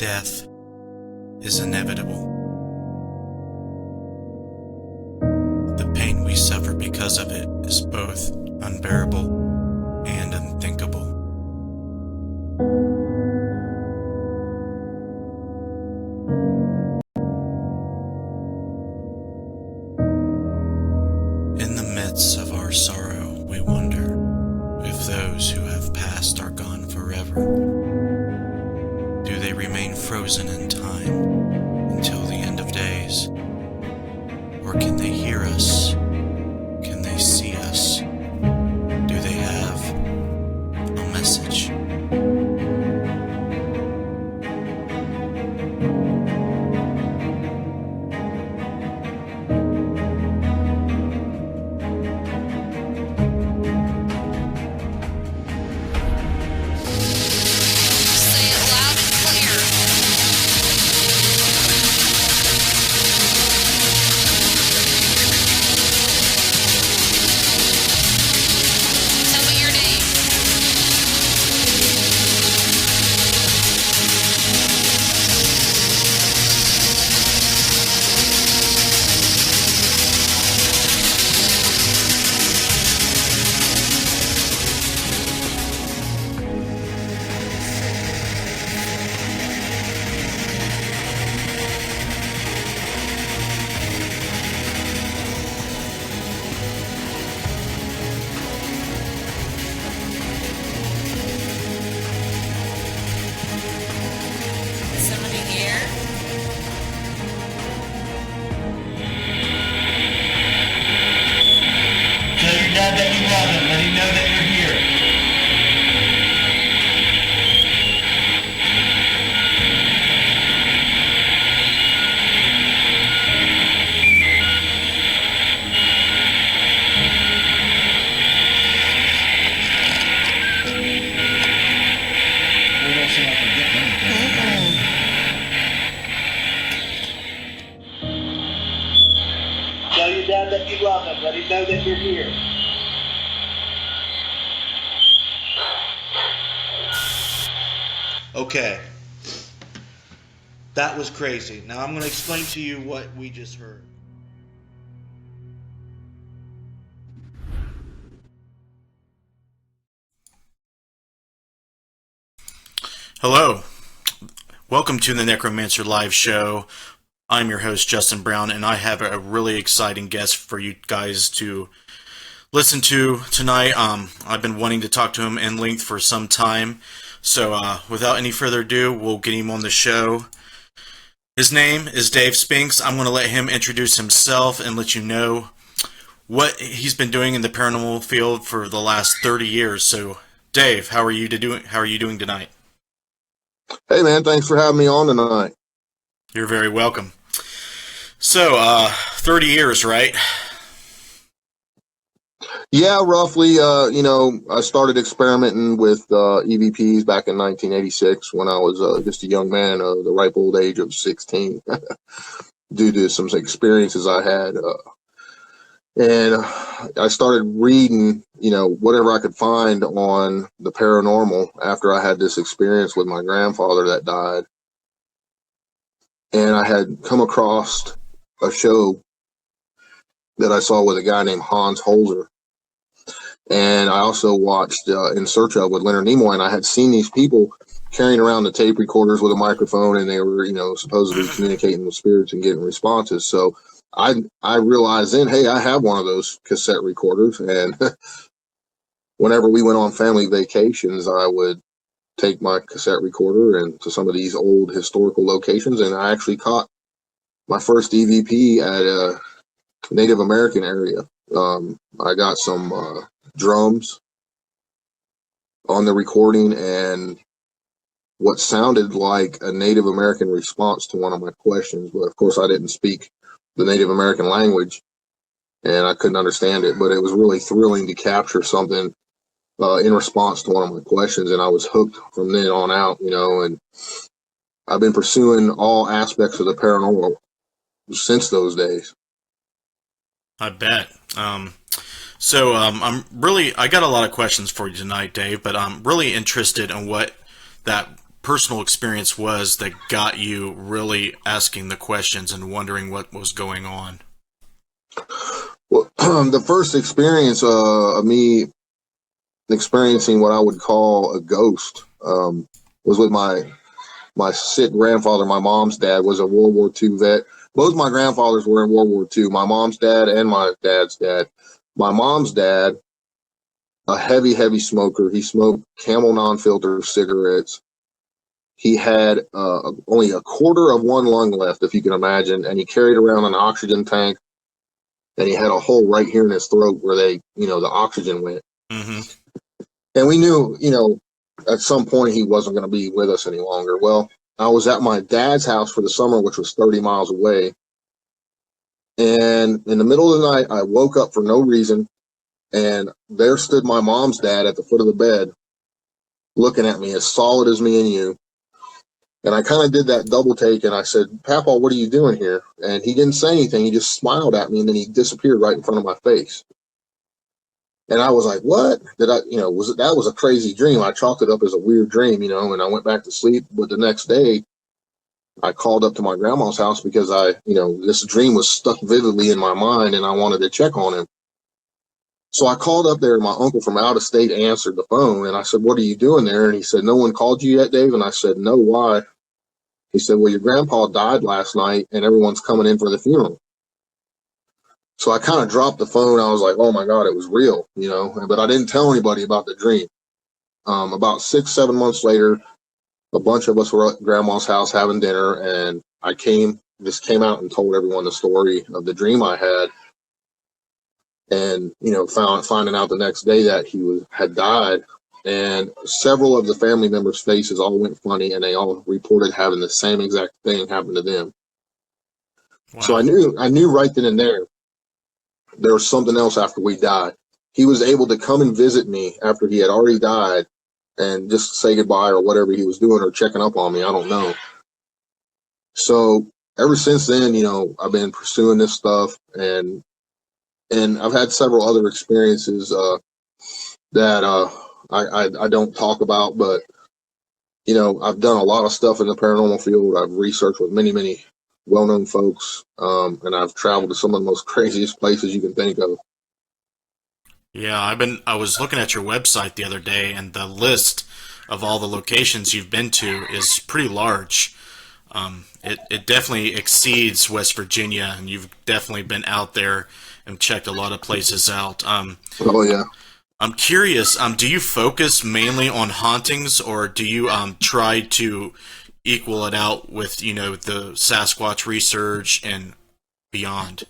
Death is inevitable. The pain we suffer because of it is both unbearable and unthinkable. In the midst of our sorrow, we wonder if those who have passed are gone forever. Do they remain frozen in time until the end of days? Or can they hear us? Can they see us? Do they have a message? Tell your dad that you love him. Let him know that you're here. Okay. That was crazy. Now I'm going to explain to you what we just heard. Hello. Welcome to the Necromancer live show. I'm your host, Justin Brown, and I have a really exciting guest for you guys to listen to tonight. I've been wanting to talk to him in length for some time, so without any further ado, we'll get him on the show. His name is Dave Spinks. I'm going to let him introduce himself and let you know what he's been doing in the paranormal field for the last 30 years. So, Dave, how are you doing tonight? Hey, man, thanks for having me on tonight. You're very welcome. So, 30 years, right? Yeah, roughly. I started experimenting with EVPs back in 1986 when I was just a young man, the ripe old age of 16, due to some experiences I had. And I started reading, whatever I could find on the paranormal after I had this experience with my grandfather that died. And I had come across a show that I saw with a guy named Hans Holzer. And I also watched In Search Of with Leonard Nimoy, and I had seen these people carrying around the tape recorders with a microphone, and they were, supposedly communicating with spirits and getting responses. So I realized then, hey, I have one of those cassette recorders, and whenever we went on family vacations, I would take my cassette recorder and to some of these old historical locations, and I actually caught my first EVP at a Native American area. I got some drums on the recording and what sounded like a Native American response to one of my questions, but of course I didn't speak the Native American language and I couldn't understand it, but it was really thrilling to capture something in response to one of my questions, and I was hooked from then on out, and I've been pursuing all aspects of the paranormal since those days. I bet. I got a lot of questions for you tonight, Dave, but I'm really interested in what that personal experience was that got you really asking the questions and wondering what was going on? Well, the first experience of me experiencing what I would call a ghost was with my sick grandfather. My mom's dad was a World War II vet. Both my grandfathers were in World War II. My mom's dad and my dad's dad. My mom's dad, a heavy smoker. He smoked Camel non-filter cigarettes. He had only a quarter of one lung left, if you can imagine, and he carried around an oxygen tank, and he had a hole right here in his throat where the oxygen went. Mm-hmm. And we knew, at some point he wasn't going to be with us any longer. Well, I was at my dad's house for the summer, which was 30 miles away. And in the middle of the night, I woke up for no reason. And there stood my mom's dad at the foot of the bed, looking at me as solid as me and you. And I kind of did that double take, and I said, "Papa, what are you doing here?" And he didn't say anything. He just smiled at me, and then he disappeared right in front of my face. And I was like, "What? That was a crazy dream." I chalked it up as a weird dream, and I went back to sleep. But the next day, I called up to my grandma's house because this dream was stuck vividly in my mind, and I wanted to check on him. So I called up there, and my uncle from out of state answered the phone, and I said, "What are you doing there?" And he said, "No one called you yet, Dave?" And I said, "No, why?" He said, "Well, your grandpa died last night, and everyone's coming in for the funeral." So I kind of dropped the phone. I was like, "Oh my God, it was real," but I didn't tell anybody about the dream. About 6, 7 months later, a bunch of us were at grandma's house having dinner, and I came out and told everyone the story of the dream I had. And, finding out the next day that he had died, and several of the family members' faces all went funny, and they all reported having the same exact thing happen to them. Wow. So I knew right then and there was something else after we died. He was able to come and visit me after he had already died and just say goodbye or whatever he was doing or checking up on me. I don't know. So ever since then, I've been pursuing this stuff, and I've had several other experiences that I don't talk about, but I've done a lot of stuff in the paranormal field. I've researched with many well-known folks, and I've traveled to some of the most craziest places you can think of. Yeah, I was looking at your website the other day, and the list of all the locations you've been to is pretty large. It definitely exceeds West Virginia, and you've definitely been out there and checked a lot of places out. Oh yeah. I'm curious. Do you focus mainly on hauntings, or do you try to equal it out with the Sasquatch research and beyond?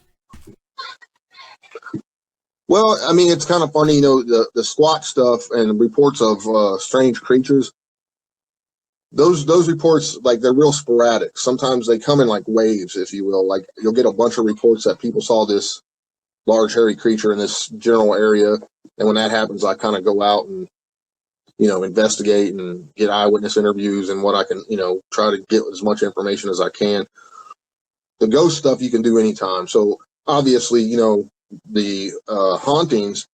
Well, I mean, it's kind of funny, the Squatch stuff and reports of strange creatures. Those reports, like, they're real sporadic. Sometimes they come in like waves, if you will. Like, you'll get a bunch of reports that people saw this large hairy creature in this general area, and when that happens, I kind of go out and investigate and get eyewitness interviews and what I can try to get as much information as I can. The ghost stuff you can do anytime. So obviously, the hauntings,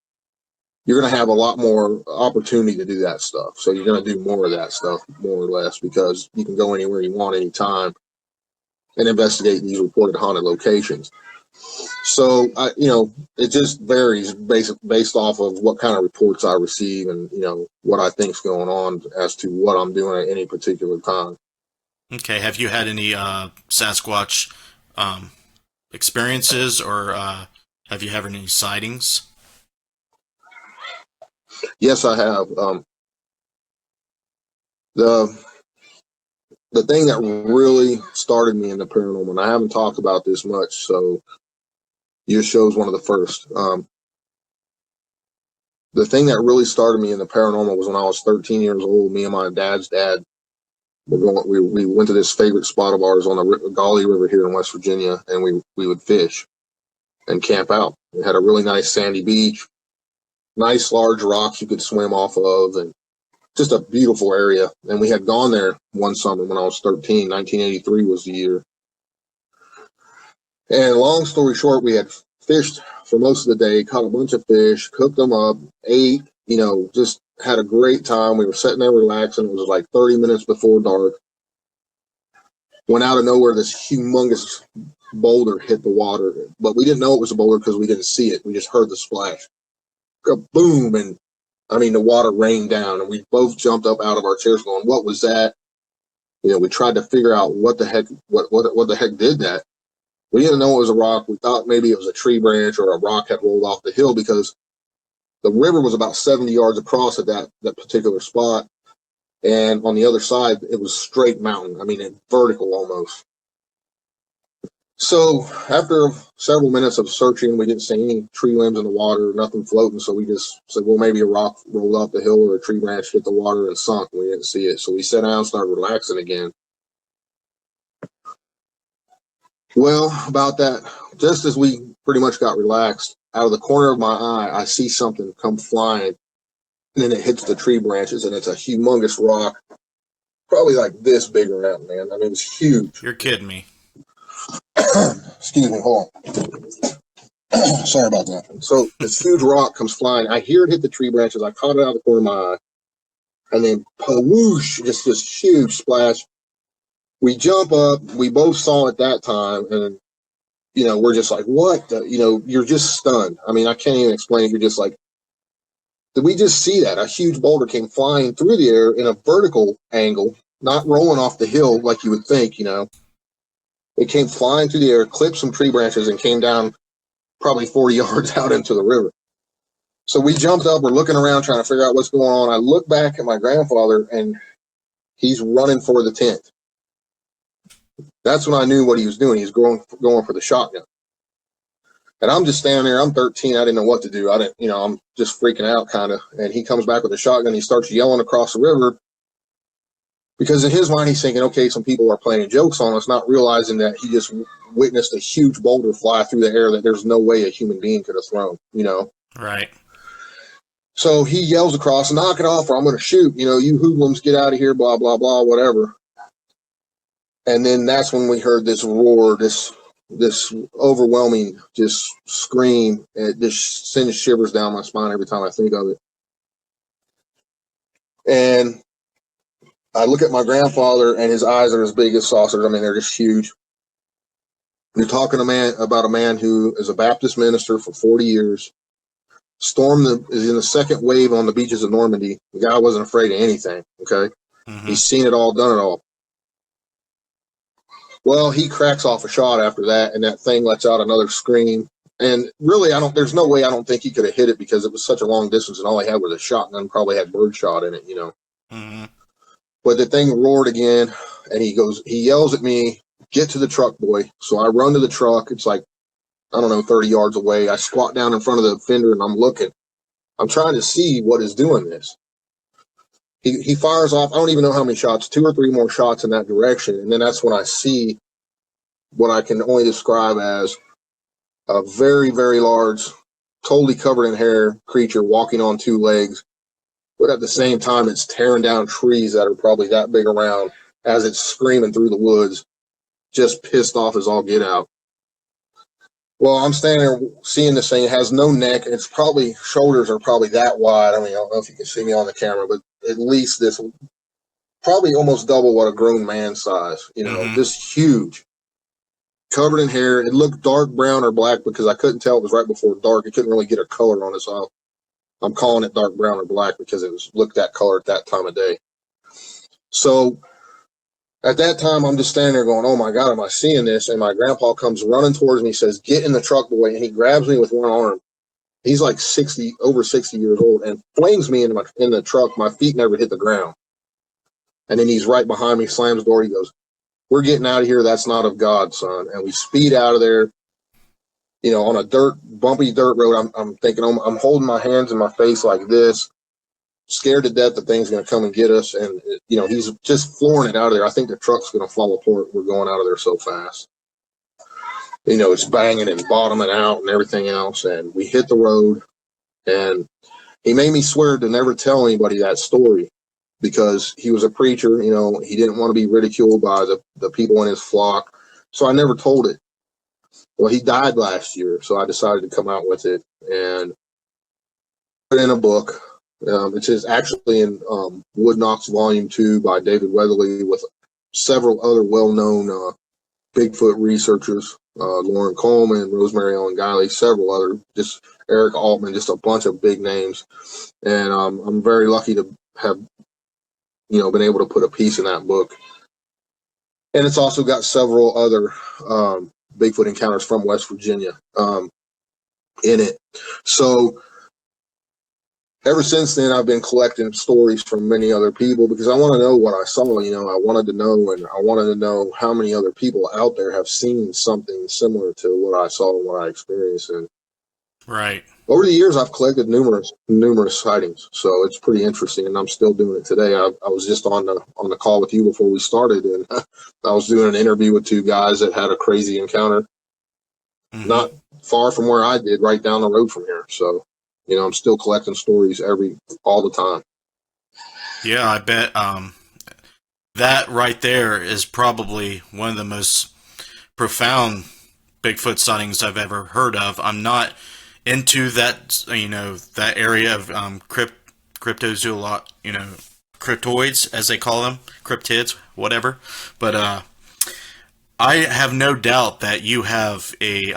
you're going to have a lot more opportunity to do that stuff. So you're going to do more of that stuff, more or less, because you can go anywhere you want anytime and investigate these reported haunted locations. So it just varies based off of what kind of reports I receive and what I think's going on as to what I'm doing at any particular time. Okay. Have you had any Sasquatch experiences, or have you had any sightings? Yes, I have. The thing that really started me in the paranormal, and I haven't talked about this much, so your show's one of the first. The thing that really started me in the paranormal was when I was 13 years old. Me and my dad's dad we went to this favorite spot of ours on the Gauley River here in West Virginia, and we would fish and camp out. We had a really nice sandy beach, nice large rocks you could swim off of, and just a beautiful area. And we had gone there one summer when I was 13. 1983 was the year. And long story short, we had fished for most of the day, caught a bunch of fish, cooked them up, ate, just had a great time. We were sitting there relaxing. It was like 30 minutes before dark. When out of nowhere, this humongous boulder hit the water, but we didn't know it was a boulder because we didn't see it. We just heard the splash. Boom, and I mean, the water rained down, and we both jumped up out of our chairs going, what was that? We tried to figure out what the heck did that. We didn't know it was a rock. We thought maybe it was a tree branch or a rock had rolled off the hill because the river was about 70 yards across at that particular spot. And on the other side, it was straight mountain. I mean, vertical almost. So after several minutes of searching, we didn't see any tree limbs in the water, nothing floating. So we just said, well, maybe a rock rolled off the hill or a tree branch hit the water and sunk. We didn't see it. So we sat down and started relaxing again. Well, about that, just as we pretty much got relaxed, out of the corner of my eye, I see something come flying. And then it hits the tree branches, and it's a humongous rock, probably like this big around, man. I mean, it's huge. You're kidding me. Excuse me, hold on. Sorry about that. So this huge rock comes flying. I hear it hit the tree branches. I caught it out of the corner of my eye. And then, whoosh, just this huge splash. We jump up. We both saw it that time. And, we're just like, what? You're just stunned. I mean, I can't even explain it. You're just like, did we just see that? A huge boulder came flying through the air in a vertical angle, not rolling off the hill like you would think, It came flying through the air, clipped some tree branches, and came down probably 40 yards out into the river. So we jumped up. We're looking around trying to figure out what's going on. I look back at my grandfather, and he's running for the tent. That's when I knew what he was doing. He's going for the shotgun. And I'm just standing there. I'm 13. I didn't know what to do. I'm just freaking out kind of. And he comes back with a shotgun. He starts yelling across the river because in his mind, he's thinking, okay, some people are playing jokes on us, not realizing that he just witnessed a huge boulder fly through the air that there's no way a human being could have thrown, Right. So he yells across, knock it off or I'm going to shoot. You hoodlums, get out of here, blah, blah, blah, whatever. And then that's when we heard this roar, this overwhelming just scream. It just sends shivers down my spine every time I think of it. And I look at my grandfather, and his eyes are as big as saucers. I mean, they're just huge. You're talking about a man who is a Baptist minister for 40 years, is in the second wave on the beaches of Normandy. The guy wasn't afraid of anything, okay? Mm-hmm. He's seen it all, done it all. Well, he cracks off a shot after that, and that thing lets out another scream. And really, there's no way I don't think he could have hit it because it was such a long distance, and all he had was a shotgun, probably had birdshot in it, Mm-hmm. But the thing roared again, and he yells at me, get to the truck, boy. So I run to the truck. It's like, 30 yards away. I squat down in front of the fender, and I'm looking. I'm trying to see what is doing this. He fires off, I don't even know how many shots, 2 or 3 more shots in that direction. And then that's when I see what I can only describe as a very, very large, totally covered in hair creature walking on 2 legs. But at the same time, it's tearing down trees that are probably that big around as it's screaming through the woods, just pissed off as all get out. Well, I'm standing there seeing this thing. It has no neck. Its shoulders are probably that wide. I don't know if you can see me on the camera, but at least this, probably almost double what a grown man's size, Mm-hmm. Just huge, covered in hair. It looked dark brown or black because I couldn't tell. It was right before dark. It couldn't really get a color on it, so I'm calling it dark brown or black because it looked that color at that time of day. So at that time, I'm just standing there going, oh my God, am I seeing this? And my grandpa comes running towards me, says, get in the truck, boy. And he grabs me with one arm. He's like over 60 years old, and flings me in the truck. My feet never hit the ground. And then he's right behind me, slams the door. He goes, we're getting out of here. That's not of God, son. And we speed out of there, on a bumpy dirt road. I'm thinking, I'm holding my hands in my face like this, scared to death the thing's going to come and get us. And, he's just flooring it out of there. I think the truck's going to fall apart. We're going out of there so fast. It's banging and bottoming out and everything else. And we hit the road, and he made me swear to never tell anybody that story because he was a preacher. He didn't want to be ridiculed by the people in his flock. So I never told it. Well, he died last year, so I decided to come out with it and put it in a book. It's just actually in Wood Knox Volume 2 by David Weatherly with several other well-known Bigfoot researchers, Lauren Coleman, Rosemary Ellen Guiley, several other, just Eric Altman, just a bunch of big names. And I'm very lucky to have, been able to put a piece in that book. And it's also got several other Bigfoot encounters from West Virginia in it. So ever since then, I've been collecting stories from many other people because I want to know what I saw. I wanted to know, and I wanted to know how many other people out there have seen something similar to what I saw and what I experienced. And Right. over the years, I've collected numerous sightings, so it's pretty interesting, and I'm still doing it today. I was just on the call with you before we started, and I was doing an interview with two guys that had a crazy encounter, not far from where I did, right down the road from here. So, I'm still collecting stories all the time. Yeah, I bet that right there is probably one of the most profound Bigfoot sightings I've ever heard of. I'm not into that, that area of cryptozoology, cryptoids, as they call them, cryptids, whatever. But I have no doubt that you have a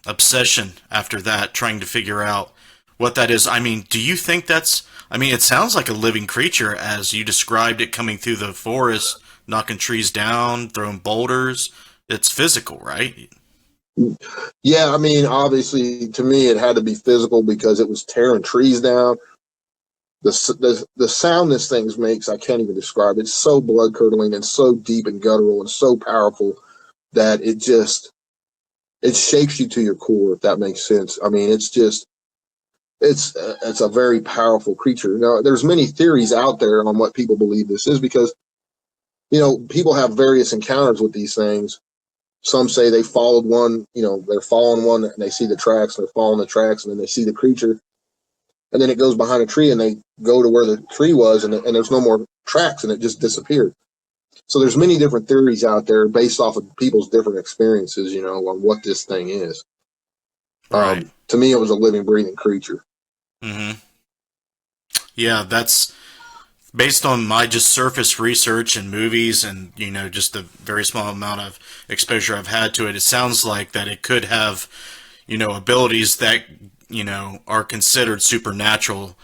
obsession after that, trying to figure out what that is. I mean, do you think it sounds like a living creature as you described it, coming through the forest, knocking trees down, throwing boulders. It's physical, right? Yeah, obviously, to me, it had to be physical because it was tearing trees down. The sound this thing makes, I can't even describe. It's so blood curdling and so deep and guttural and so powerful that it shakes you to your core, if that makes sense. It's a very powerful creature. Now, there's many theories out there on what people believe this is because, people have various encounters with these things. Some say they followed one, they're following one and they see the tracks, and they're following the tracks, and then they see the creature. And then it goes behind a tree and they go to where the tree was, and there's no more tracks, and it just disappeared. So there's many different theories out there based off of people's different experiences, on what this thing is. Right. To me, it was a living, breathing creature. Mm-hmm. Yeah, that's based on my just surface research and movies and, just the very small amount of exposure I've had to it. It sounds like that it could have, abilities that, are considered supernatural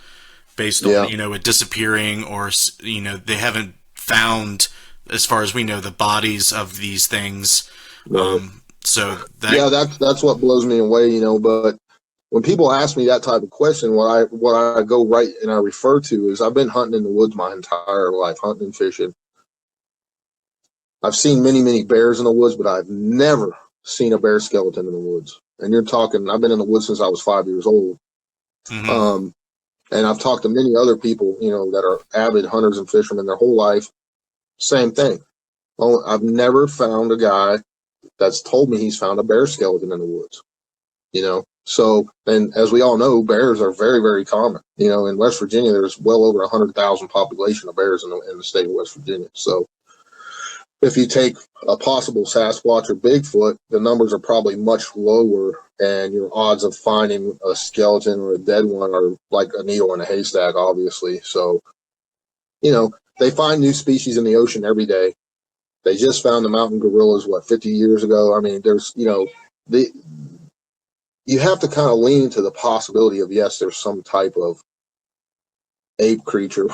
based on, it disappearing, or, they haven't found, as far as we know, the bodies of these things. Right. That's what blows me away, but when people ask me that type of question, what I go right and I refer to is I've been hunting in the woods my entire life, hunting and fishing. I've seen many, many bears in the woods, but I've never seen a bear skeleton in the woods. And you're talking, I've been in the woods since I was 5 years old. Mm-hmm. And I've talked to many other people, that are avid hunters and fishermen their whole life. Same thing. I've never found a guy that's told me he's found a bear skeleton in the woods, So, and as we all know, bears are very, very common. In West Virginia, there's well over 100,000 population of bears in the state of West Virginia. So if you take a possible Sasquatch or Bigfoot, the numbers are probably much lower, and your odds of finding a skeleton or a dead one are like a needle in a haystack, obviously. So, they find new species in the ocean every day. They just found the mountain gorillas, 50 years ago? There's, you have to kind of lean to the possibility of, yes, there's some type of ape creature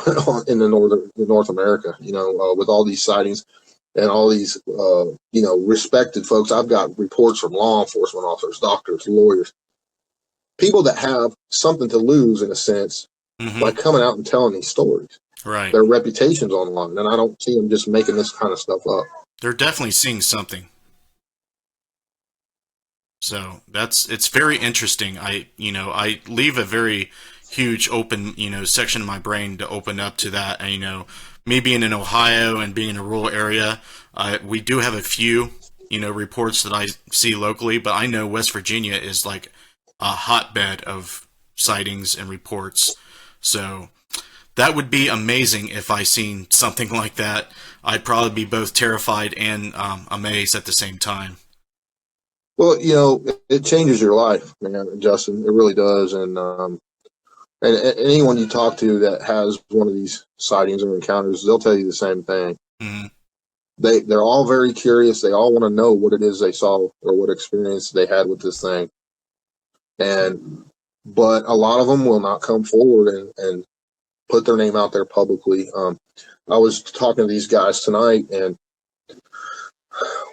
in North America, with all these sightings and all these, respected folks. I've got reports from law enforcement officers, doctors, lawyers, people that have something to lose, in a sense, by coming out and telling these stories. Right. Their reputation's on the line, and I don't see them just making this kind of stuff up. They're definitely seeing something. So it's very interesting. I leave a very huge open, section of my brain to open up to that. And, me being in Ohio and being in a rural area, we do have a few, reports that I see locally, but I know West Virginia is like a hotbed of sightings and reports. So that would be amazing if I seen something like that. I'd probably be both terrified and amazed at the same time. Well, it changes your life, man, Justin. It really does. And and anyone you talk to that has one of these sightings or encounters, they'll tell you the same thing. Mm-hmm. They're all very curious. They all want to know what it is they saw or what experience they had with this thing. But a lot of them will not come forward and put their name out there publicly. I was talking to these guys tonight, and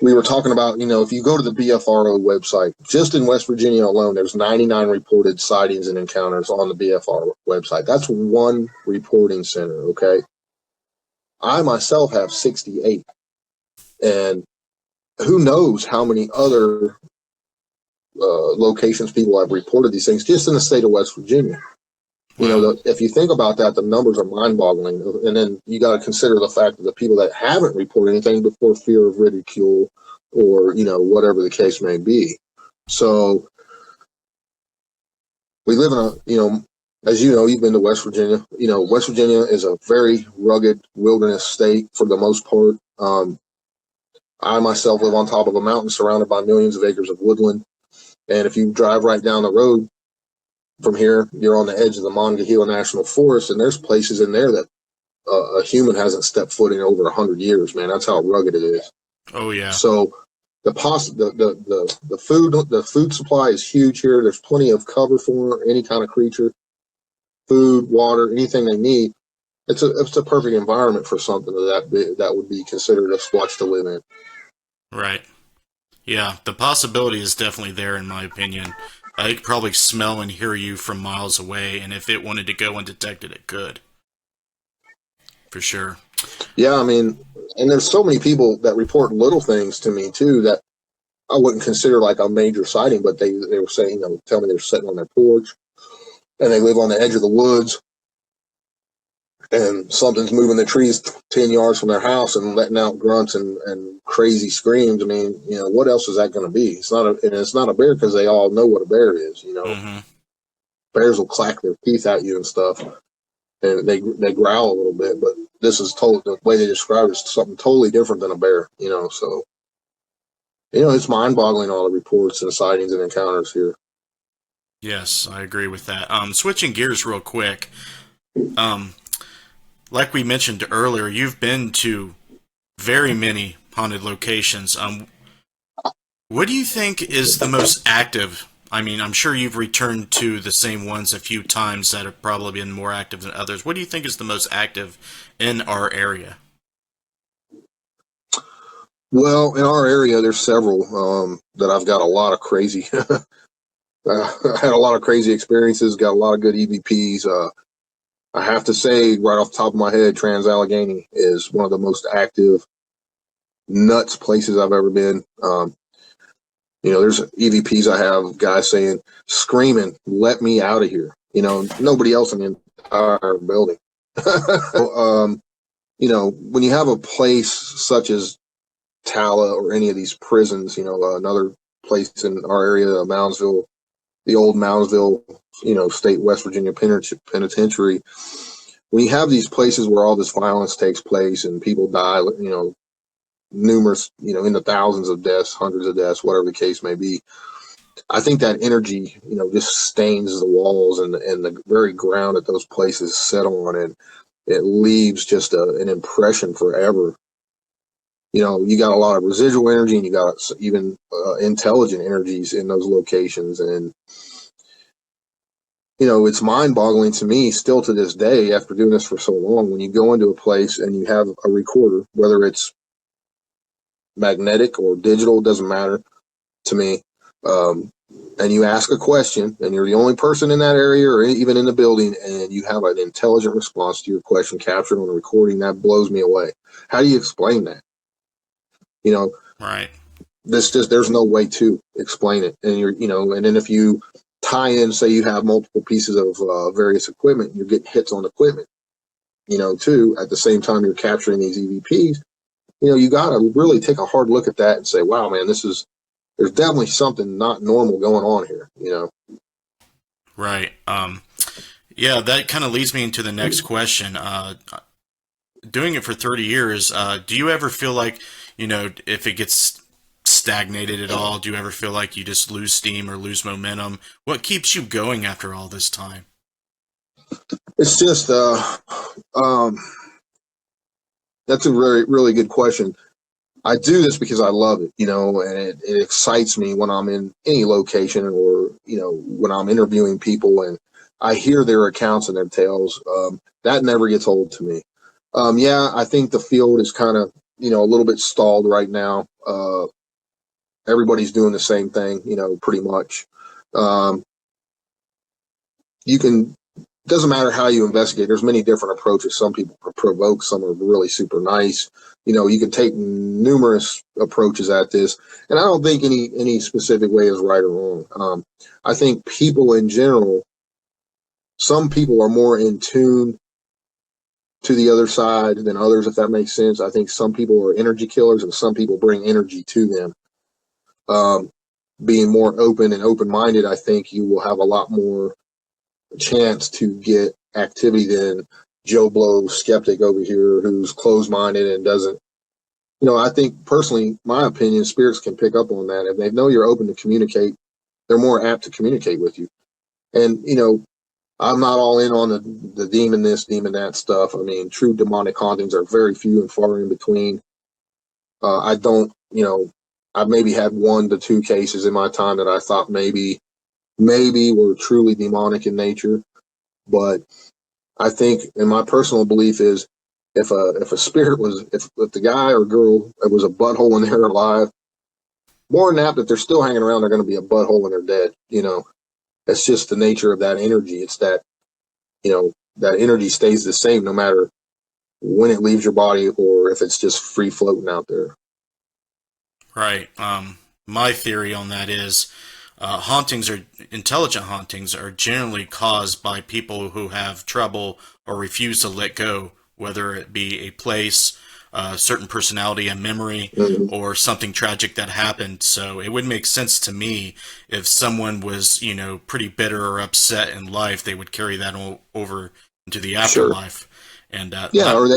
we were talking about, if you go to the BFRO website, just in West Virginia alone, there's 99 reported sightings and encounters on the BFR website. That's one reporting center, okay? I myself have 68. And who knows how many other locations people have reported these things just in the state of West Virginia. Wow. If you think about that, the numbers are mind-boggling. And then you got to consider the fact that the people that haven't reported anything before fear of ridicule or, whatever the case may be. So we live in as you know, you've been to West Virginia. West Virginia is a very rugged wilderness state for the most part. I myself live on top of a mountain surrounded by millions of acres of woodland. And if you drive right down the road from here, you're on the edge of the Monongahela National Forest, and there's places in there that a human hasn't stepped foot in over 100 years, man. That's how rugged it is. Oh yeah. So the food supply is huge here. There's plenty of cover for any kind of creature, food, water, anything they need. It's a perfect environment for something that would be considered a squatch to live in. Right. Yeah, the possibility is definitely there, in my opinion. It could probably smell and hear you from miles away, and if it wanted to go undetected, it could. For sure. Yeah, I mean, and there's so many people that report little things to me too that I wouldn't consider like a major sighting, but they were saying, tell me they're sitting on their porch and they live on the edge of the woods and something's moving the trees 10 yards from their house and letting out grunts and crazy screams. I mean, what else is that going to be? It's not a bear because they all know what a bear is. Mm-hmm. Bears will clack their teeth at you and stuff, and they growl a little bit. But this is the way they describe it is something totally different than a bear. So it's mind-boggling, all the reports and sightings and encounters here. Yes, I agree with that. Switching gears real quick. Like we mentioned earlier, you've been to very many haunted locations. What do you think is the most active? I mean, I'm sure you've returned to the same ones a few times that have probably been more active than others. What do you think is the most active in our area? Well, in our area, there's several that I've got a lot of crazy. I had a lot of crazy experiences. Got a lot of good EVPs. I have to say, right off the top of my head, Trans-Allegheny is one of the most active, nuts places I've ever been. There's EVPs I have, guys saying, screaming, let me out of here. Nobody else in the entire building. When you have a place such as Tala or any of these prisons, another place in our area, Moundsville, the old Moundsville, state West Virginia penitentiary. When you have these places where all this violence takes place and people die, numerous, in the thousands of deaths, hundreds of deaths, whatever the case may be, I think that energy, just stains the walls and the very ground that those places sit on, and it leaves just an impression forever. You got a lot of residual energy, and you got even intelligent energies in those locations. And, it's mind-boggling to me still to this day, after doing this for so long, when you go into a place and you have a recorder, whether it's magnetic or digital, doesn't matter to me, and you ask a question, and you're the only person in that area or even in the building, and you have an intelligent response to your question captured on a recording, that blows me away. How do you explain that? Right. There's no way to explain it. And and then if you tie in, say you have multiple pieces of various equipment, you're getting hits on equipment, too, at the same time you're capturing these EVPs, you got to really take a hard look at that and say, wow, man, there's definitely something not normal going on here, Right. Yeah, that kind of leads me into the next question. Doing it for 30 years, do you ever feel like, if it gets stagnated at all, do you ever feel like you just lose steam or lose momentum? What keeps you going after all this time? It's just, that's a very, really good question. I do this because I love it, and it excites me when I'm in any location or, when I'm interviewing people and I hear their accounts and their tales. That never gets old to me. Yeah, I think the field is kind of, a little bit stalled right now. Everybody's doing the same thing, pretty much. Um, you can doesn't matter how you investigate. There's many different approaches. Some people provoke, some are really super nice. You can take numerous approaches at this, and I don't think any specific way is right or wrong. I think people in general, some people are more in tune to the other side than others, if that makes sense. I think some people are energy killers, and some people bring energy to them. Being more open and open-minded, I think you will have a lot more chance to get activity than Joe Blow skeptic over here who's closed-minded and doesn't. I think personally, my opinion, spirits can pick up on that. If they know you're open to communicate, they're more apt to communicate with you. And, I'm not all in on the demon this, demon that stuff. I mean, true demonic hauntings are very few and far in between. I don't, I've maybe had 1 to 2 cases in my time that I thought maybe were truly demonic in nature. But I think, and my personal belief is, if a spirit was, if the guy or girl, it was a butthole and they're alive, more than that they're still hanging around, they're going to be a butthole when they're dead. It's just the nature of that energy. It's that, that energy stays the same no matter when it leaves your body or if it's just free floating out there. Right. My theory on that is intelligent hauntings are generally caused by people who have trouble or refuse to let go, whether it be a place, a certain personality, a memory, or something tragic that happened. So it would make sense to me if someone was, pretty bitter or upset in life, they would carry that over into the afterlife. Sure. And or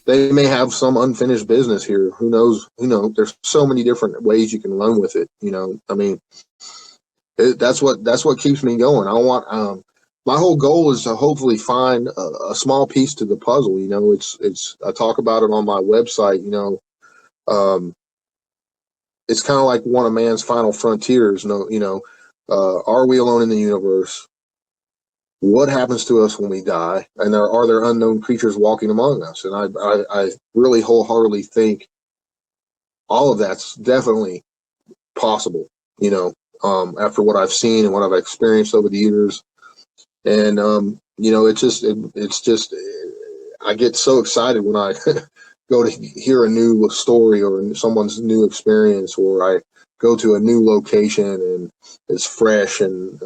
they may have some unfinished business here. Who knows? There's so many different ways you can run with it. I mean, that's what keeps me going. I want, my whole goal is to hopefully find a small piece to the puzzle. It's I talk about it on my website. It's kind of like one of man's final frontiers. Are we alone in the universe? What happens to us when we die? And are there unknown creatures walking among us? And I really wholeheartedly think all of that's definitely possible. After what I've seen and what I've experienced over the years. And, it's just, I get so excited when I go to hear a new story or someone's new experience, or I go to a new location and it's fresh and,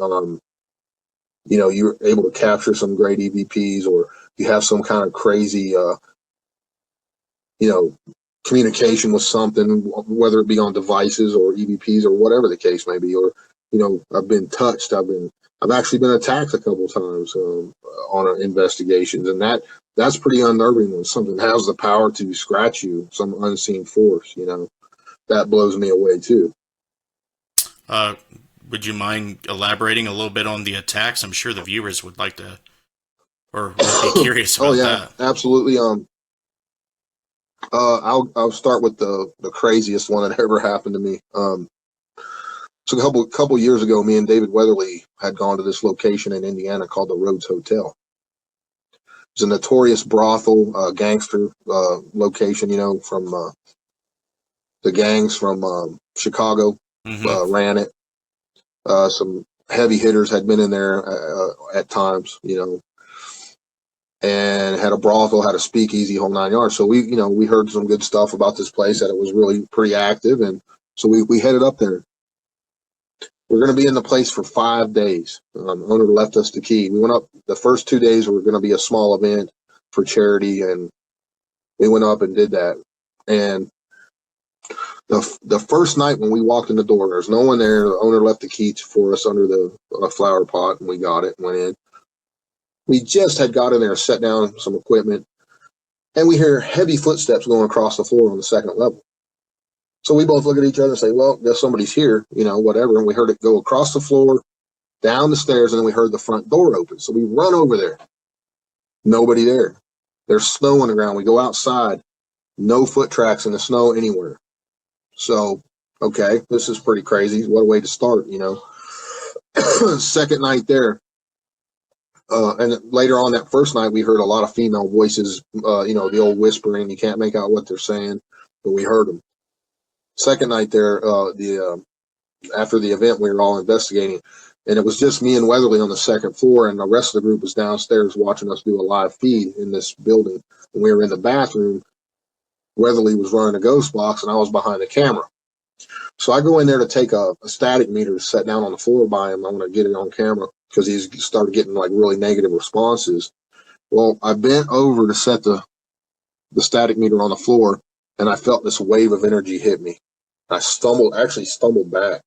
you're able to capture some great EVPs, or you have some kind of crazy, communication with something, whether it be on devices or EVPs or whatever the case may be, or, I've been touched. I've actually been attacked a couple of times on investigations, and that's pretty unnerving when something has the power to scratch you, some unseen force. That blows me away too. Would you mind elaborating a little bit on the attacks? I'm sure the viewers would like to, or would be curious about that. Absolutely. I'll start with the craziest one that ever happened to me. So a couple years ago, me and David Weatherly had gone to this location in Indiana called the Rhodes Hotel. It's a notorious brothel, gangster location, from the gangs from Chicago ran it. Some heavy hitters had been in there at times, and had a brothel, had a speakeasy, whole 9 yards. So we heard some good stuff about this place, that it was really pretty active, and so we headed up there. We're going to be in the place for 5 days. Owner left us the key. We went up the first 2 days. Were going to be a small event for charity, and we went up and did that. And the first night when we walked in the door, there's no one there. The owner left the key for us under the flower pot, and we got it and went in. We just had got in there, set down some equipment, and we hear heavy footsteps going across the floor on the second level. So we both look at each other and say, well, guess somebody's here, whatever. And we heard it go across the floor, down the stairs, and then we heard the front door open. So we run over there. Nobody there. There's snow on the ground. We go outside, no foot tracks in the snow anywhere. So, okay, this is pretty crazy. What a way to start, you know. Second night there, and later on that first night, we heard a lot of female voices, you know, the old whispering. You can't make out what they're saying, but we heard them. Second night there, after the event, we were all investigating, and it was just me and Weatherly on the second floor, and the rest of the group was downstairs watching us do a live feed in this building. And we were in the bathroom. Weatherly was running a ghost box, and I was behind the camera. So I go in there to take a static meter to set down on the floor by him. I want to get it on camera because he's started getting like really negative responses. Well, I bent over to set the static meter on the floor, and I felt this wave of energy hit me. I actually stumbled back.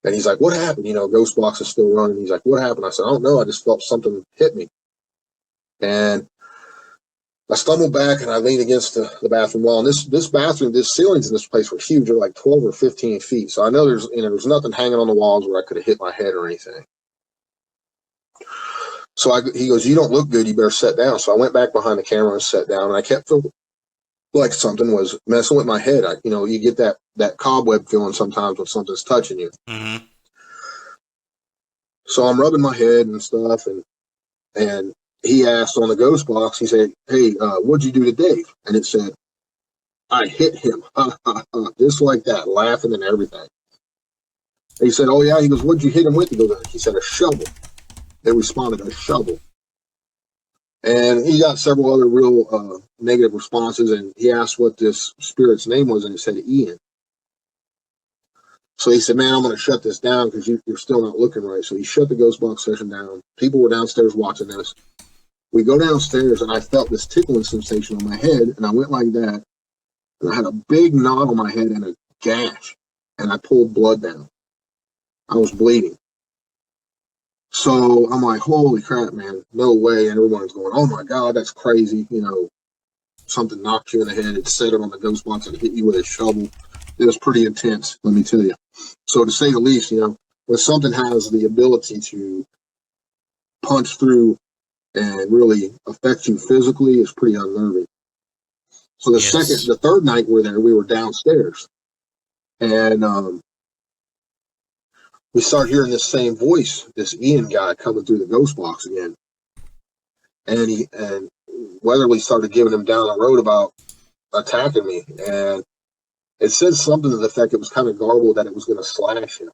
And he's like, what happened? You know, ghost box is still running. He's like, what happened? I said, I don't know. I just felt something hit me. And I stumbled back and I leaned against the bathroom wall. And this bathroom, this ceilings in this place were huge. They're like 12 or 15 feet. So I know there's nothing hanging on the walls where I could have hit my head or anything. So he goes, you don't look good. You better sit down. So I went back behind the camera and sat down, and I kept feeling like something was messing with my head. You get that cobweb feeling sometimes when something's touching you. Mm-hmm. So I'm rubbing my head and stuff, and he asked on the ghost box, he said, hey, what'd you do to Dave? And it said, I hit him. Just like that, laughing and everything. And he said, oh yeah? He goes, what'd you hit him with? He said, a shovel. They responded, a shovel. And he got several other real negative responses, and he asked what this spirit's name was, and it said Ian. So he said, man, I'm going to shut this down because you're still not looking right. So he shut the ghost box session down. People were downstairs watching this. We go downstairs, and I felt this tickling sensation on my head, and I went like that, and I had a big knot on my head and a gash, and I pulled blood down. I was bleeding. So I'm like, holy crap, man, no way. And everyone's going, oh my God, that's crazy. You know, something knocked you in the head. It set it on the ghost box and hit you with a shovel. It was pretty intense, let me tell you. So to say the least, you know, when something has the ability to punch through and really affect you physically, it's pretty unnerving. So the third night we're there, we were downstairs. And we start hearing this same voice, this Ian guy coming through the ghost box again. And Weatherly started giving him down the road about attacking me. And it said something to the effect it was kind of garbled that it was going to slash him.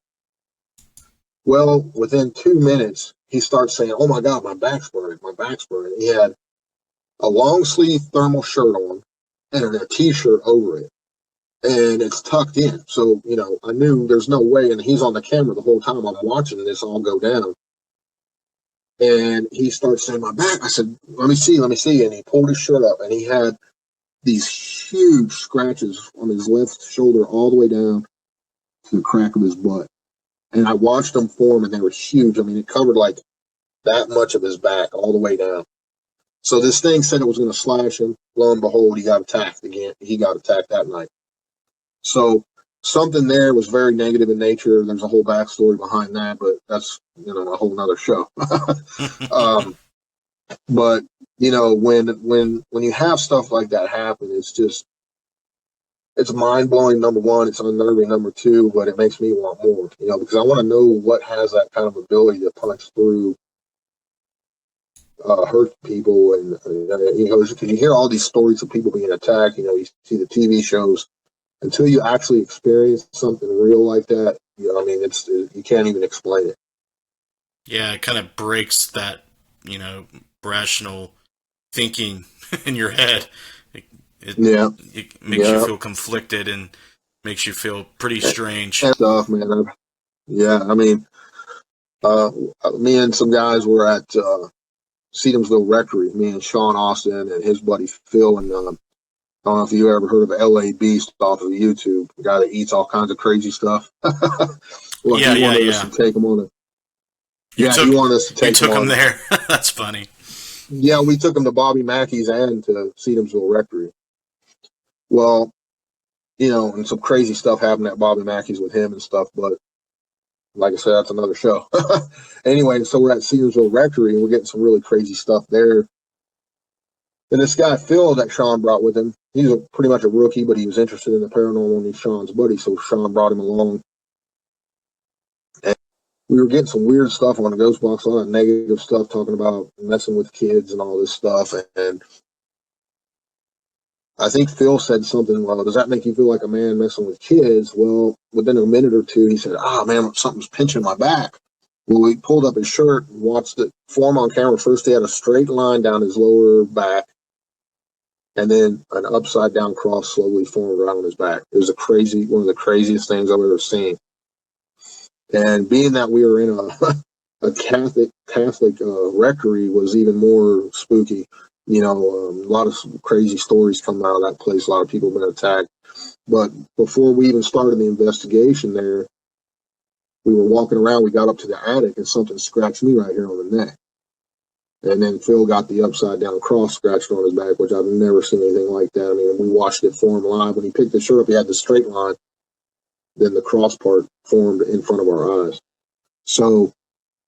Well, within 2 minutes, he starts saying, oh my God, my back's burning, my back's burning. He had a long sleeve thermal shirt on and a t-shirt over it. And it's tucked in. So, you know, I knew there's no way. And he's on the camera the whole time I'm watching this all go down. And he starts saying, my back. I said, let me see. And he pulled his shirt up, and he had these huge scratches on his left shoulder all the way down to the crack of his butt. And I watched them form, and they were huge. I mean, it covered like that much of his back all the way down. So this thing said it was going to slash him. Lo and behold, he got attacked again. He got attacked that night. So something there was very negative in nature. There's a whole backstory behind that, but that's, you know, a whole nother show. But, you know, when you have stuff like that happen, it's mind blowing, number one, it's unnerving, number two, but it makes me want more, you know, because I want to know what has that kind of ability to punch through, hurt people. And, you know, because you hear all these stories of people being attacked, you know, you see the TV shows. Until you actually experience something real like that, you know, I mean, you can't even explain it. Yeah, it kind of breaks that, you know, rational thinking in your head. It makes you feel conflicted and makes you feel pretty strange. And stuff, man. I mean, me and some guys were at Sedumsville Rectory. Me and Sean Austin and his buddy Phil, and I don't know if you ever heard of LA Beast off of YouTube, a guy that eats all kinds of crazy stuff. Well, he wanted us to take him on he wanted us to take him on. You took him there. That's funny. Yeah, we took him to Bobby Mackey's and to Sedumsville Rectory. Well, you know, and some crazy stuff happened at Bobby Mackey's with him and stuff, but like I said, that's another show. Anyway, so we're at Sedumsville Rectory, and we're getting some really crazy stuff there. And this guy, Phil, that Sean brought with him, he's pretty much a rookie, but he was interested in the paranormal and he's Sean's buddy. So Sean brought him along. And we were getting some weird stuff on the ghost box, a lot of negative stuff, talking about messing with kids and all this stuff. And I think Phil said something, well, does that make you feel like a man messing with kids? Well, within a minute or two, he said, man, something's pinching my back. Well, he pulled up his shirt and watched it form on camera. First, he had a straight line down his lower back, and then an upside down cross slowly formed around his back. It was one of the craziest things I've ever seen. And being that we were in a Catholic rectory was even more spooky. A lot of crazy stories coming out of that place. A lot of people have been attacked. But before we even started the investigation there, we were walking around. We got up to the attic, and something scratched me right here on the neck. And then Phil got the upside down cross scratched on his back, which I've never seen anything like that. I mean, we watched it form live. When he picked the shirt up, he had the straight line. Then the cross part formed in front of our eyes. So,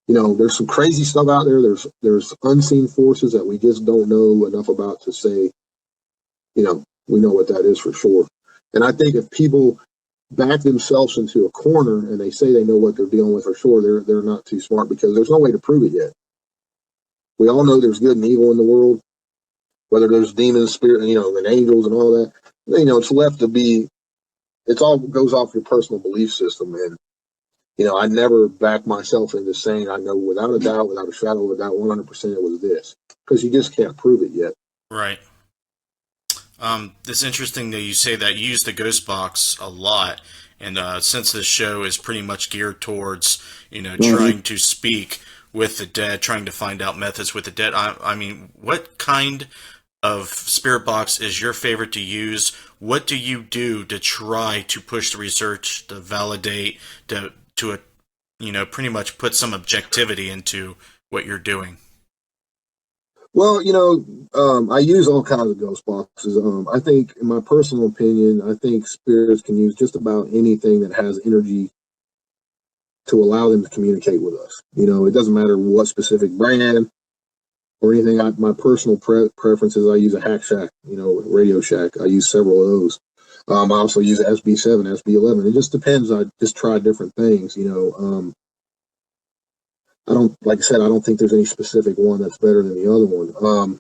there's some crazy stuff out there. There's unseen forces that we just don't know enough about to say, we know what that is for sure. And I think if people back themselves into a corner and they say they know what they're dealing with for sure, they're not too smart, because there's no way to prove it yet. We all know there's good and evil in the world, whether there's demons, spirit, and angels and all that. It's left to be. It all goes off your personal belief system, and I never back myself into saying I know without a doubt, without a shadow of a doubt, 100% it was this, because you just can't prove it yet. Right. It's interesting that you say that you use the ghost box a lot, and since this show is pretty much geared towards trying to speak with the dead, trying to find out methods with the dead. I mean, what kind of spirit box is your favorite to use? What do you do to try to push the research, to validate, to pretty much put some objectivity into what you're doing? Well, I use all kinds of ghost boxes. I think, in my personal opinion, I think spirits can use just about anything that has energy to allow them to communicate with us. It doesn't matter what specific brand or anything. My personal preference is I use a Hack Shack, Radio Shack. I use several of those. I also use SB7, SB11. It just depends. I just try different things. I don't think there's any specific one that's better than the other one.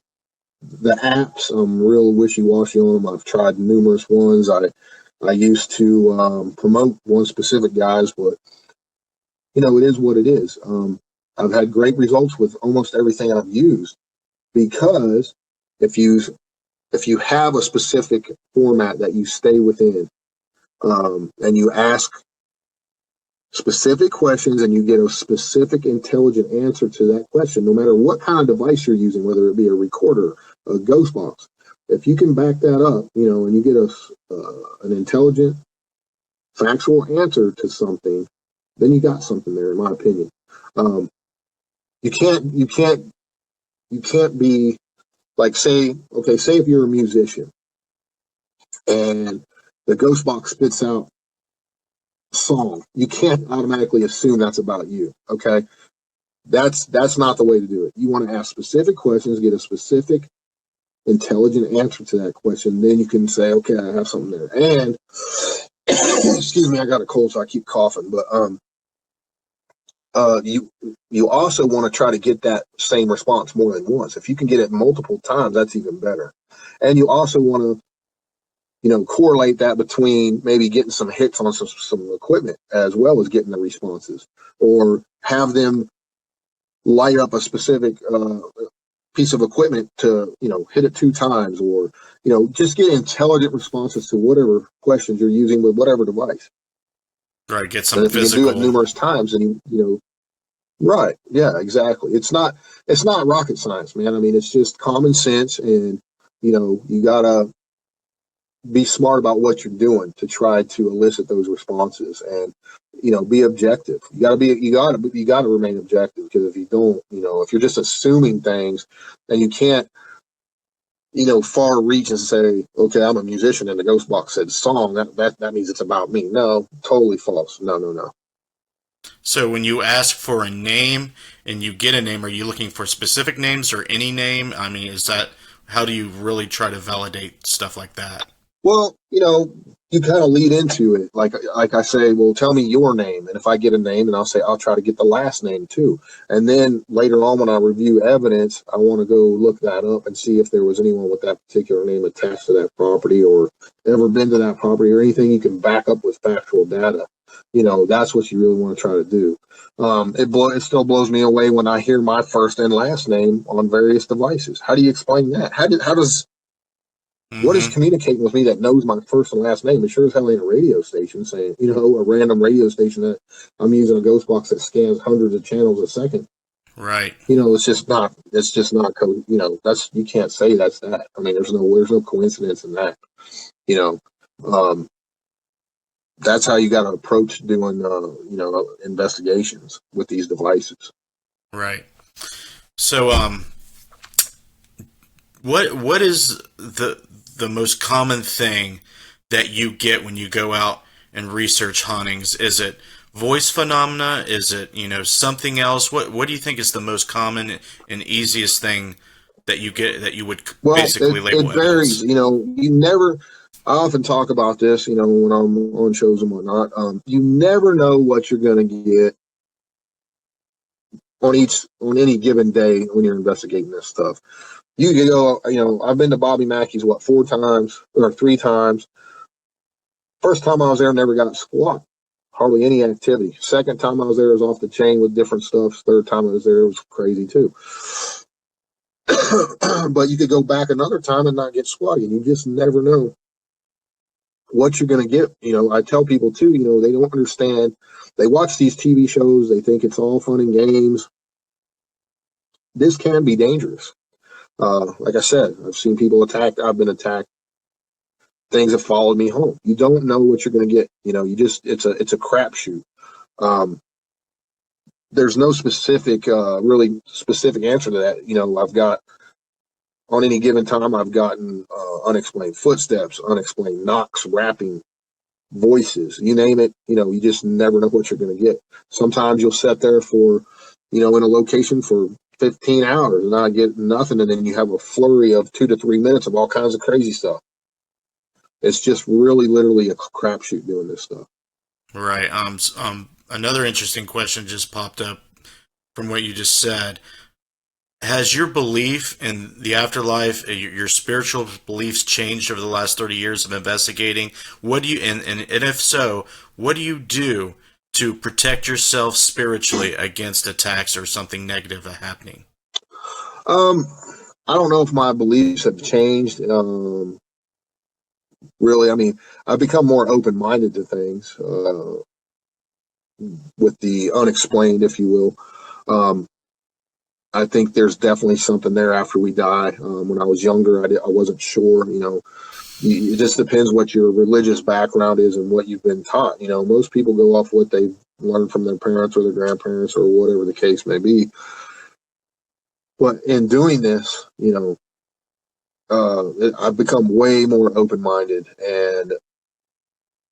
The apps, I'm real wishy-washy on them. I've tried numerous ones. I used to promote one specific guy's, but it is what it is. I've had great results with almost everything I've used, because if you have a specific format that you stay within, and you ask specific questions and you get a specific intelligent answer to that question, no matter what kind of device you're using, whether it be a recorder, a ghost box, if you can back that up, and you get an intelligent, factual answer to something, then you got something there, in my opinion. You can't be like, say if you're a musician and the ghost box spits out song, you can't automatically assume that's about you. Okay, that's not the way to do it. You want to ask specific questions, get a specific intelligent answer to that question, then you can say, okay, I have something there. And excuse me, I got a cold, so I keep coughing. But you also want to try to get that same response more than once. If you can get it multiple times, that's even better. And you also want to correlate that between maybe getting some hits on some equipment as well as getting the responses, or have them light up a specific piece of equipment to, hit it 2 times, or, just get intelligent responses to whatever questions you're using with whatever device. Right, get some and if physical. You can do it numerous times, and right, yeah, exactly. It's not rocket science, man. I mean, it's just common sense, and you gotta be smart about what you're doing to try to elicit those responses, and be objective. You gotta remain objective, because if you don't, if you're just assuming things, and you can't far reach and say, okay, I'm a musician and the ghost box said song, that means it's about me. No, totally false. No. So when you ask for a name and you get a name, are you looking for specific names or any name? I mean, how do you really try to validate stuff like that? Well, you kind of lead into it. Like I say, well, tell me your name. And if I get a name, and I'll say, I'll try to get the last name too. And then later on, when I review evidence, I want to go look that up and see if there was anyone with that particular name attached to that property or ever been to that property or anything you can back up with factual data. That's what you really want to try to do. It still blows me away when I hear my first and last name on various devices. How do you explain that? What is communicating with me that knows my first and last name? It sure as hell ain't a radio station saying, a random radio station that I'm using a ghost box that scans hundreds of channels a second. Right. It's just not code. You can't say that's that. I mean, there's no coincidence in that. That's how you got to approach doing, investigations with these devices. Right. So, what is the most common thing that you get when you go out and research hauntings? Is it voice phenomena? Is it, something else? What do you think is the most common and easiest thing that you get that you would basically label it varies. I often talk about this, when I'm on shows and whatnot. You never know what you're going to get on any given day when you're investigating this stuff. You can go, I've been to Bobby Mackey's, 4 times or 3 times. First time I was there, never got squat, hardly any activity. Second time I was there was off the chain with different stuff. Third time I was there, it was crazy too. But you could go back another time and not get squatty, and you just never know what you're going to get. I tell people too, they don't understand. They watch these TV shows, they think it's all fun and games. This can be dangerous. Like I said, I've seen people attacked. I've been attacked. Things have followed me home. You don't know what you're going to get. It's a crapshoot. There's no really specific answer to that. I've got, on any given time, I've gotten unexplained footsteps, unexplained knocks, rapping, voices, you name it. You just never know what you're going to get. Sometimes you'll sit there for, in a location for 15 hours and not get nothing, and then you have a flurry of 2 to 3 minutes of all kinds of crazy stuff. It's just really literally a crapshoot doing this stuff. Right. Another interesting question just popped up from what you just said. Has your belief in the afterlife, your spiritual beliefs changed over the last 30 years of investigating? What do you, and if so, what do you do to protect yourself spiritually against attacks or something negative happening? I don't know if my beliefs have changed. Really, I mean, I've become more open-minded to things, with the unexplained, if you will. I think there's definitely something there after we die. When I was younger, I wasn't sure. It just depends what your religious background is and what you've been taught. Most people go off what they've learned from their parents or their grandparents or whatever the case may be. But in doing this, I've become way more open-minded, and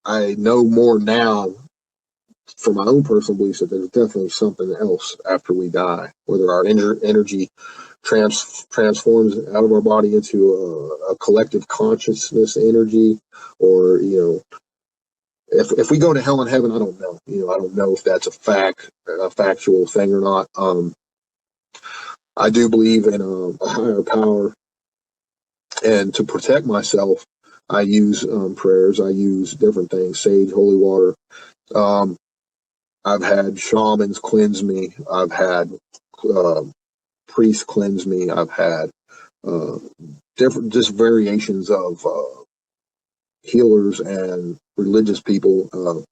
I know more now from my own personal beliefs that there's definitely something else after we die, whether our energy transforms out of our body into a collective consciousness energy, or if we go to hell and heaven, I don't know. I don't know if that's a factual thing or not. I do believe in a higher power, and to protect myself, I use prayers. I use different things: sage, holy water. I've had shamans cleanse me. I've had priests cleanse me. I've had different just variations of healers and religious people,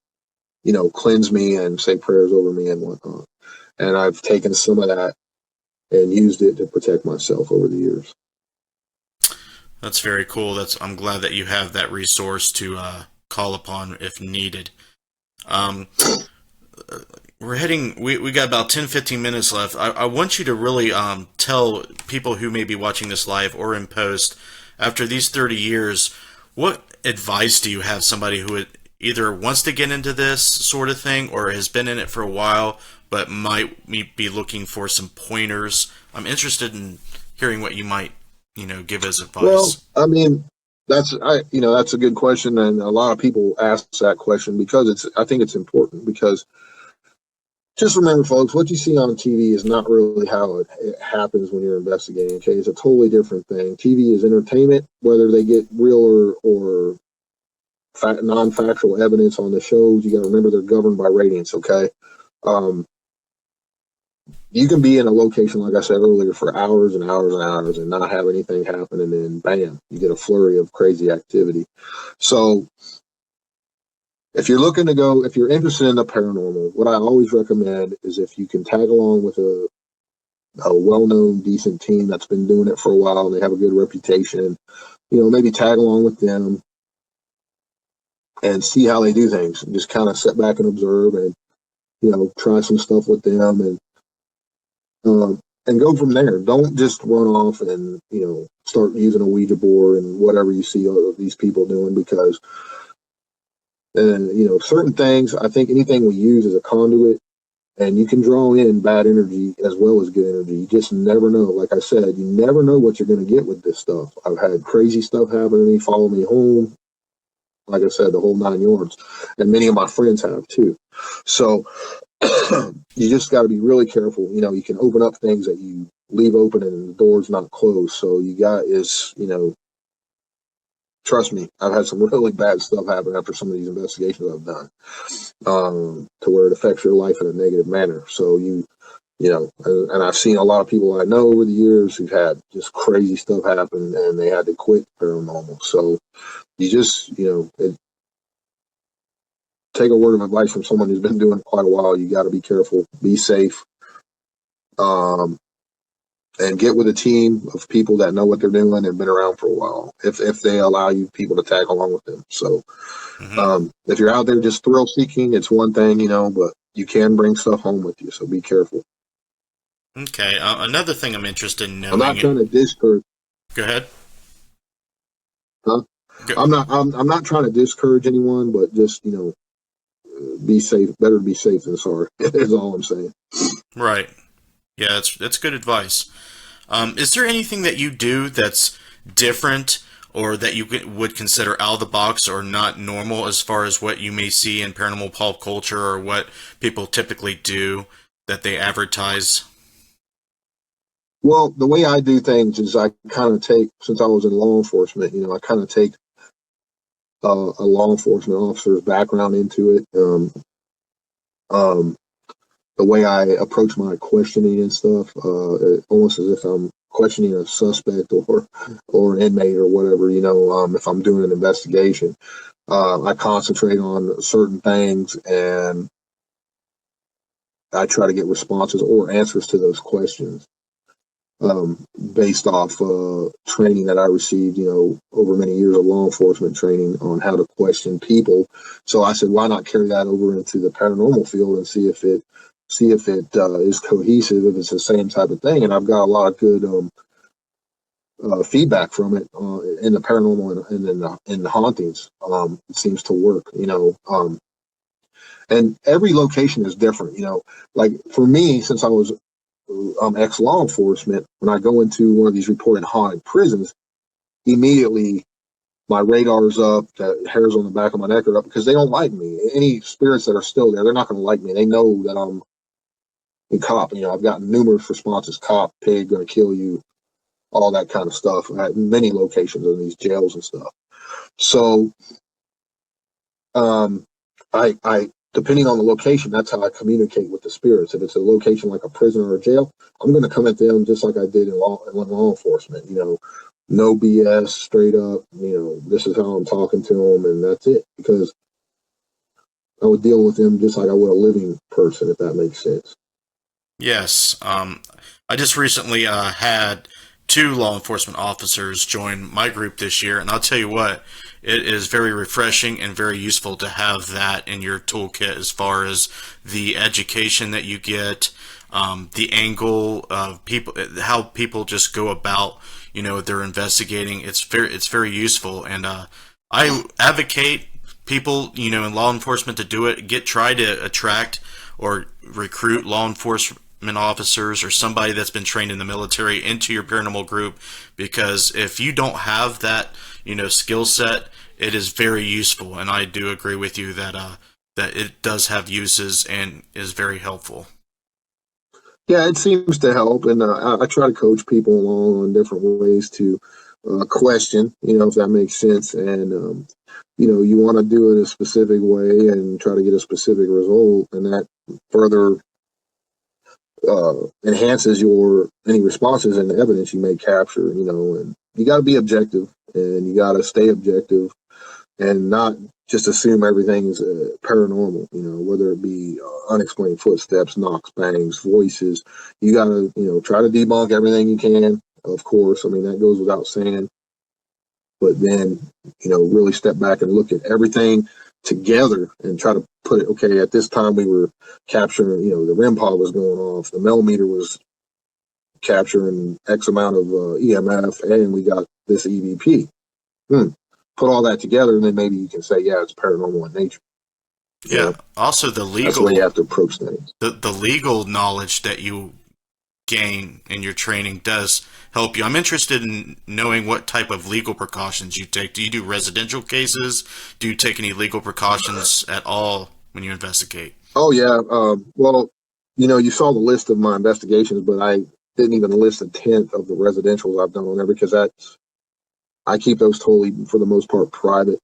cleanse me and say prayers over me and whatnot. And I've taken some of that and used it to protect myself over the years. That's very cool. I'm glad that you have that resource to call upon if needed. We got about 10-15 minutes left. I want you to really tell people who may be watching this live or in post, after these 30 years, what advice do you have somebody who either wants to get into this sort of thing or has been in it for a while but might be looking for some pointers? I'm interested in hearing what you might give as Well, advice? I mean, that's a good question, and a lot of people ask that question because I think it's important because just remember, folks, what you see on TV is not really how it happens when you're investigating. Okay, it's a totally different thing. TV is entertainment, whether they get real or non-factual evidence on the shows. You got to remember they're governed by ratings. Okay, um, you can be in a location, like I said earlier, for hours and hours and hours and not have anything happen, and then bam, you get a flurry of crazy activity. So if you're interested in the paranormal, what I always recommend is if you can tag along with a well-known, decent team that's been doing it for a while and they have a good reputation, maybe tag along with them and see how they do things. And just kind of sit back and observe and, try some stuff with them and go from there. Don't just run off and, start using a Ouija board and whatever you see these people doing because, certain things, I think anything we use is a conduit. And you can draw in bad energy as well as good energy. You just never know. Like I said, you never know what you're going to get with this stuff. I've had crazy stuff happen to me, follow me home. Like I said, the whole 9 yards. And many of my friends have too. So you just got to be really careful. You can open up things that you leave open and the door's not closed. So trust me, I've had some really bad stuff happen after some of these investigations I've done. To where it affects your life in a negative manner. So and I've seen a lot of people I know over the years who've had just crazy stuff happen and they had to quit paranormal. So you just, take a word of advice from someone who's been doing it quite a while. You got to be careful, be safe, and get with a team of people that know what they're doing and have been around for a while. If they allow you people to tag along with them. So if you're out there just thrill seeking, it's one thing, but you can bring stuff home with you. So be careful. Okay. Another thing I'm interested in I'm not knowing. trying to discourage. Go ahead. Huh? Go, I'm not trying to discourage anyone, but just be safe. Better to be safe than sorry. Is all I'm saying. right. Yeah, that's good advice. Is there anything that you do that's different or that you would consider out of the box or not normal as far as what you may see in paranormal pop culture or what people typically do that they advertise? Well, the way I do things is I kind of take, since I was in law enforcement, I kind of take a law enforcement officer's background into it. Um, the way I approach my questioning and stuff, almost as if I'm questioning a suspect or an inmate or whatever. If I'm doing an investigation, I concentrate on certain things and I try to get responses or answers to those questions. Based off training that I received, over many years of law enforcement training on how to question people. So I said, why not carry that over into the paranormal field and see if it is cohesive, if it's the same type of thing. And I've got a lot of good feedback from it in the paranormal and in the hauntings. It seems to work, and every location is different. Like for me, since I was ex-law enforcement, when I go into one of these reported haunted prisons, immediately my radar's up, the hairs on the back of my neck are up because they don't like me. Any spirits that are still there, they're not going to like me. They know that I'm a cop. I've gotten numerous responses: cop, pig, going to kill you, all that kind of stuff at many locations in these jails and stuff. So, I depending on the location, that's how I communicate with the spirits. If it's a location like a prison or a jail, I'm going to come at them just like I did in law enforcement. No BS, straight up. This is how I'm talking to them, and that's it. Because I would deal with them just like I would a living person, if that makes sense. Yes. I just recently had two law enforcement officers join my group this year, and I'll tell you what, it is very refreshing and very useful to have that in your toolkit as far as the education that you get, the angle of people, how people just go about, their investigating. It's very useful, and I advocate people, in law enforcement to do it. Try to attract or recruit law enforcement officers or somebody that's been trained in the military into your paranormal group, because if you don't have that, skill set, it is very useful. And I do agree with you that that it does have uses and is very helpful. Yeah, it seems to help, and I try to coach people along on different ways to question, if that makes sense. And you want to do it a specific way and try to get a specific result, and that further enhances your any responses and evidence you may capture. And you got to be objective, and you got to stay objective, and not just assume everything's paranormal, whether it be unexplained footsteps, knocks, bangs, voices. You got to, try to debunk everything you can, of course. I mean, that goes without saying. But then, really step back and look at everything together and try to put it, okay, at this time we were capturing, the REM pod was going off, the millimeter was capturing X amount of EMF, and we got this EVP. Put all that together, and then maybe you can say, yeah, it's paranormal in nature. Yeah. Also, the legal. That's the way you have to approach things. The legal knowledge that you gain in your training does help you. I'm interested in knowing what type of legal precautions you take. Do you do residential cases? Do you take any legal precautions at all when you investigate? Oh, yeah. Well, you saw the list of my investigations, but I didn't even list a tenth of the residentials I've done on there, because I keep those totally, for the most part, private,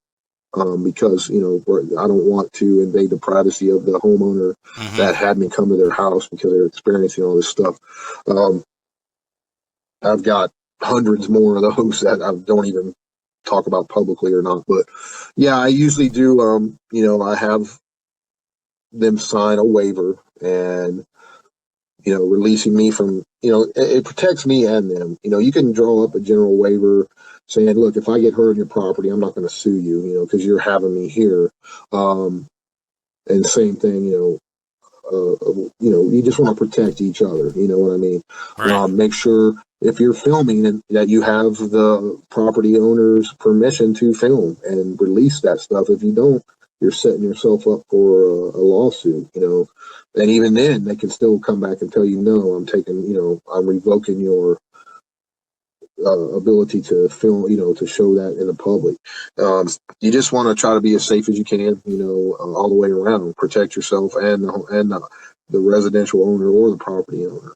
because, I don't want to invade the privacy of the homeowner that had me come to their house because they're experiencing all this stuff. I've got hundreds more of those that I don't even talk about publicly or not. But, yeah, I usually do, I have them sign a waiver and, releasing me from, it protects me and them. You can draw up a general waiver saying, look, if I get hurt on your property, I'm not going to sue you, because you're having me here. And same thing, you just want to protect each other. You know what I mean? Right. Make sure if you're filming that you have the property owner's permission to film and release that stuff. If you don't, you're setting yourself up for a lawsuit, and even then they can still come back and tell you, no, I'm revoking your ability to film, to show that in the public. You just want to try to be as safe as you can, all the way around, protect yourself and the residential owner or the property owner.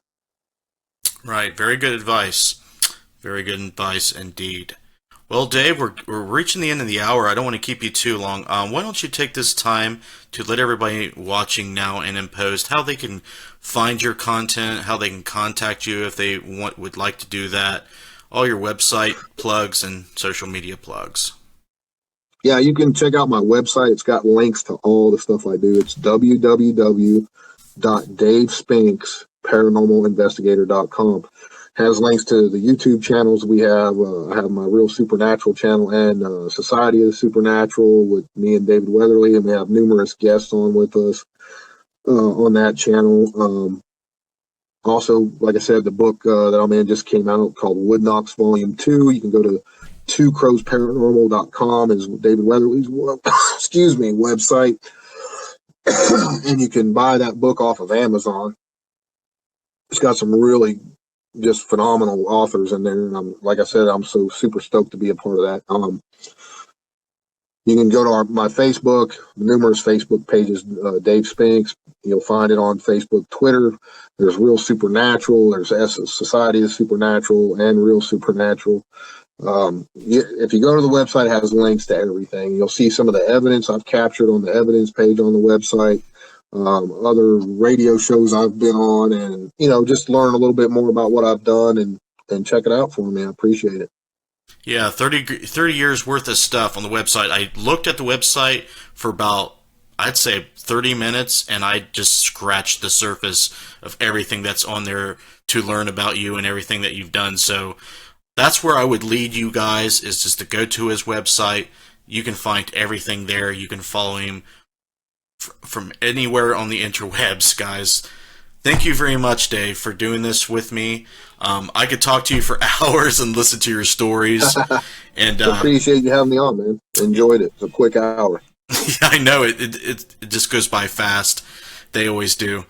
Right. Very good advice. Very good advice indeed. Well, Dave, we're reaching the end of the hour. I don't want to keep you too long. Why don't you take this time to let everybody watching now and in post how they can find your content, how they can contact you if they would like to do that, all your website plugs and social media plugs. Yeah, you can check out my website. It's got links to all the stuff I do. It's www.davespinks.paranormalinvestigator.com. Has links to the YouTube channels we have. I have my Real Supernatural channel and Society of the Supernatural with me and David Weatherly, and we have numerous guests on with us on that channel. Also, like I said, the book that I'm in just came out called Wood Knocks Volume 2. You can go to twocrowsparanormal.com is David Weatherly's website. And you can buy that book off of Amazon. It's got some really just phenomenal authors in there, and like I said, I'm so super stoked to be a part of that. You can go to my Facebook, numerous Facebook pages, Dave Spinks. You'll find it on Facebook, Twitter. There's Real Supernatural. There's Society of Supernatural and Real Supernatural. If you go to the website, it has links to everything. You'll see some of the evidence I've captured on the evidence page on the website. Other radio shows I've been on, and just learn a little bit more about what I've done and check it out for me. I appreciate it. Yeah, 30 years worth of stuff on the website. I looked at the website for about, I'd say, 30 minutes, and I just scratched the surface of everything that's on there to learn about you and everything that you've done. So that's where I would lead you guys, is just to go to his website. You can find everything there. You can follow him from anywhere on the interwebs, guys. Thank you very much, Dave, for doing this with me. I could talk to you for hours and listen to your stories. And appreciate you having me on, man. Enjoyed it. It's a quick hour. Yeah, I know it just goes by fast. They always do.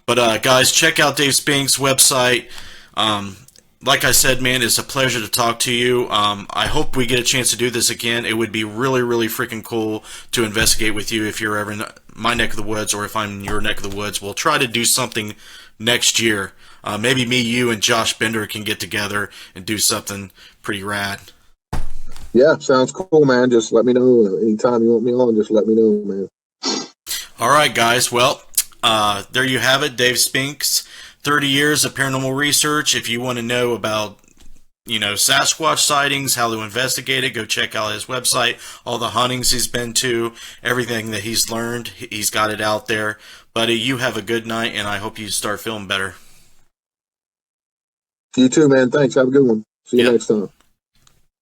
But guys, check out Dave Spinks' website. Like I said, man, it's a pleasure to talk to you. I hope we get a chance to do this again. It would be really, really freaking cool to investigate with you if you're ever in my neck of the woods or if I'm in your neck of the woods. We'll try to do something next year. Maybe me, you, and Josh Bender can get together and do something pretty rad. Yeah, sounds cool, man. Just let me know. Anytime you want me on, just let me know, man. All right, guys. Well, there you have it. Dave Spinks, 30 years of paranormal research. If you want to know about, Sasquatch sightings, how to investigate it, go check out his website. All the huntings he's been to, everything that he's learned, he's got it out there. Buddy, you have a good night, and I hope you start feeling better. You too, man. Thanks. Have a good one. See you next time.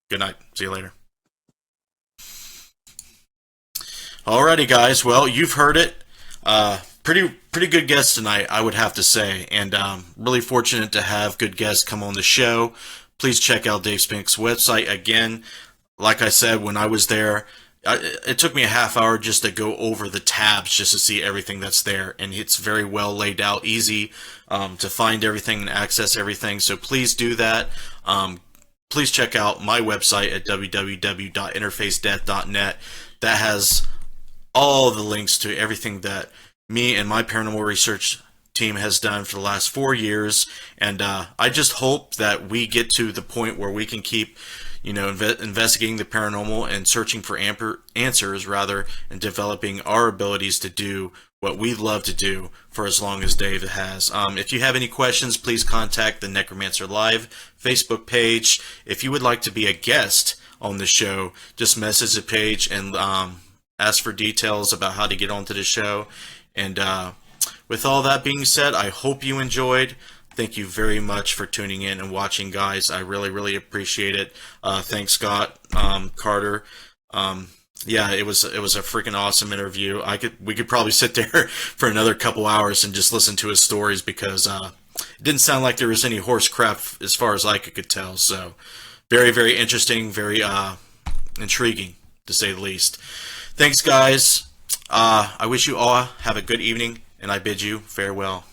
Good night. See you later. Alrighty, guys. Well, you've heard it. Pretty good guest tonight, I would have to say, and really fortunate to have good guests come on the show. Please check out Dave Spinks' website again. Like I said, when I was there, it took me a half hour just to go over the tabs just to see everything that's there, and it's very well laid out, easy to find everything and access everything. So please do that. Please check out my website at www.interfacedeath.net. That has all the links to everything that me and my paranormal research team has done for the last 4 years, and I just hope that we get to the point where we can keep investigating the paranormal and searching for answers rather, and developing our abilities to do what we love to do for as long as Dave has. If you have any questions, please contact the Necromancer Live Facebook page. If you would like to be a guest on the show, just message the page and ask for details about how to get onto the show. And with all that being said, I hope you enjoyed. Thank you very much for tuning in and watching, guys. I really, really appreciate it. Thanks, Scott Carter. Yeah, it was a freaking awesome interview. We could probably sit there for another couple hours and just listen to his stories, because it didn't sound like there was any horse crap as far as I could tell. So very, very interesting, very intriguing to say the least. Thanks, guys. I wish you all have a good evening, and I bid you farewell.